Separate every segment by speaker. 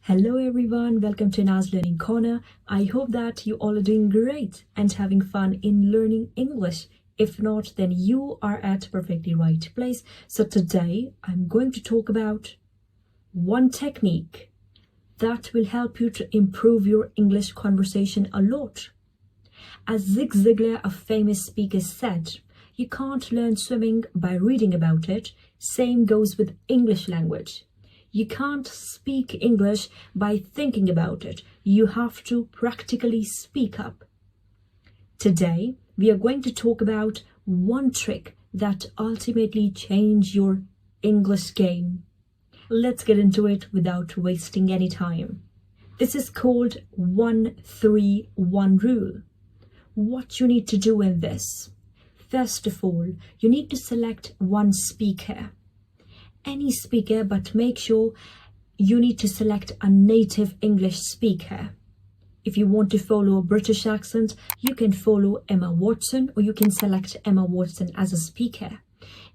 Speaker 1: Hello everyone, welcome to Naz Learning Corner. I hope that you all are doing great and having fun in learning English. If not, then you are at perfectly right place. So today I'm going to talk about one technique that will help you to improve your English conversation a lot. As Zig Ziglar, a famous speaker, said, you can't learn swimming by reading about it. Same goes with English language. You can't speak English by thinking about it. You have to practically speak up. Today, we are going to talk about one trick that ultimately changes your English game. Let's get into it without wasting any time. This is called 1-3-1 rule. What you need to do in this? First of all, you need to select one speaker. Any speaker, but make sure you need to select a native English speaker. If you want to follow a British accent, you can follow Emma Watson, or you can select Emma Watson as a speaker.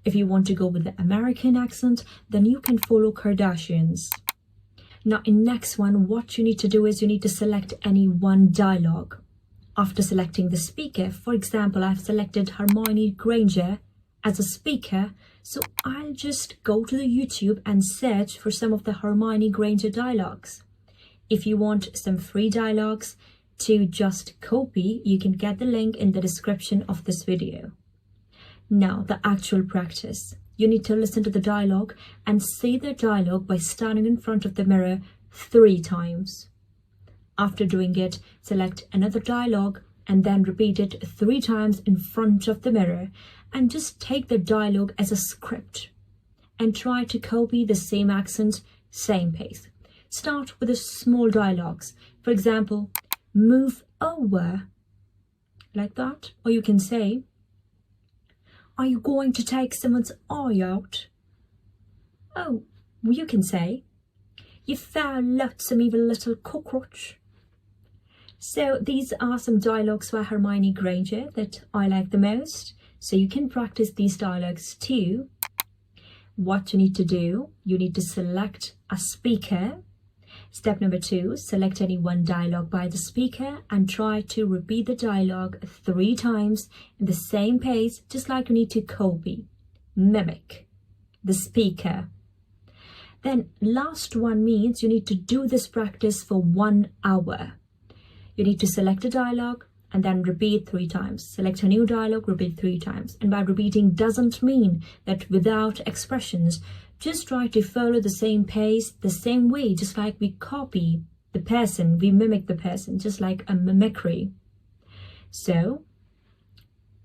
Speaker 1: If you want to go with the American accent, then you can follow Kardashians. Now in next one, what you need to do is you need to select any one dialogue. After selecting the speaker, for example, I've selected Hermione Granger as a speaker, so I'll just go to the YouTube and search for some of the Hermione Granger dialogues. If you want some free dialogues to just copy, you can get the link in the description of this video. Now, the actual practice. You need to listen to the dialogue and say the dialogue by standing in front of the mirror 3 times. After doing it, select another dialogue and then repeat it 3 times in front of the mirror, and just take the dialogue as a script and try to copy the same accent, same pace. Start with the small dialogues. For example, move over, like that. Or you can say, are you going to take someone's eye out? Oh, you can say, you foul loathsome evil little cockroach. So these are some dialogues by Hermione Granger that I like the most. So you can practice these dialogues too. What you need to do, you need to select a speaker. Step number 2, select any one dialogue by the speaker and try to repeat the dialogue 3 times in the same pace, just like you need to copy, mimic the speaker. Then last one means you need to do this practice for 1 hour. You need to select a dialogue and then repeat 3 times. Select a new dialogue, repeat 3 times. And by repeating doesn't mean that without expressions. Just try to follow the same pace, the same way, just like we copy the person, we mimic the person, just like a mimicry. So,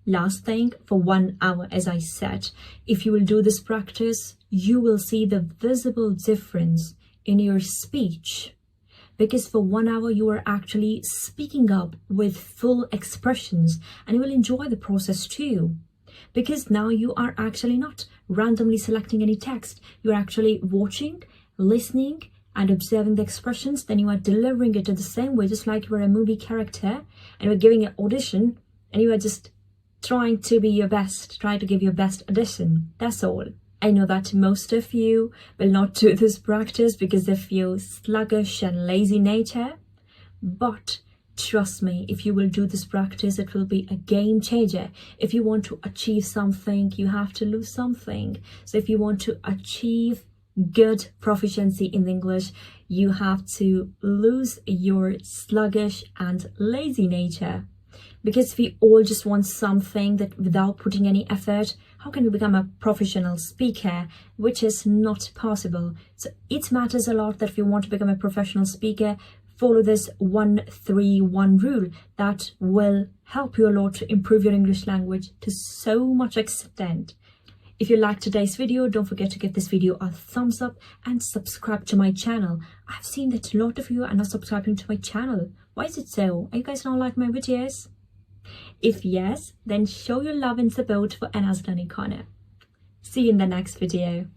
Speaker 1: last thing, for 1 hour, as I said, if you will do this practice, you will see the visible difference in your speech. Because for 1 hour, you are actually speaking up with full expressions and you will enjoy the process too. Because now you are actually not randomly selecting any text. You're actually watching, listening and observing the expressions. Then you are delivering it in the same way, just like you're a movie character and you're giving an audition and you are just trying to be your best, trying to give your best audition. That's all. I know that most of you will not do this practice because of your sluggish and lazy nature, but trust me, if you will do this practice, it will be a game changer. If you want to achieve something, you have to lose something. So if you want to achieve good proficiency in English, you have to lose your sluggish and lazy nature. Because we all just want something that without putting any effort, how can we become a professional speaker, which is not possible. So it matters a lot that if you want to become a professional speaker, follow this 1-3-1 rule that will help you a lot to improve your English language to so much extent. If you liked today's video, don't forget to give this video a thumbs up and subscribe to my channel. I've seen that a lot of you are not subscribing to my channel. Why is it so? Are you guys not like my videos? If yes, then show your love and support for Anna's Learning Corner. See you in the next video.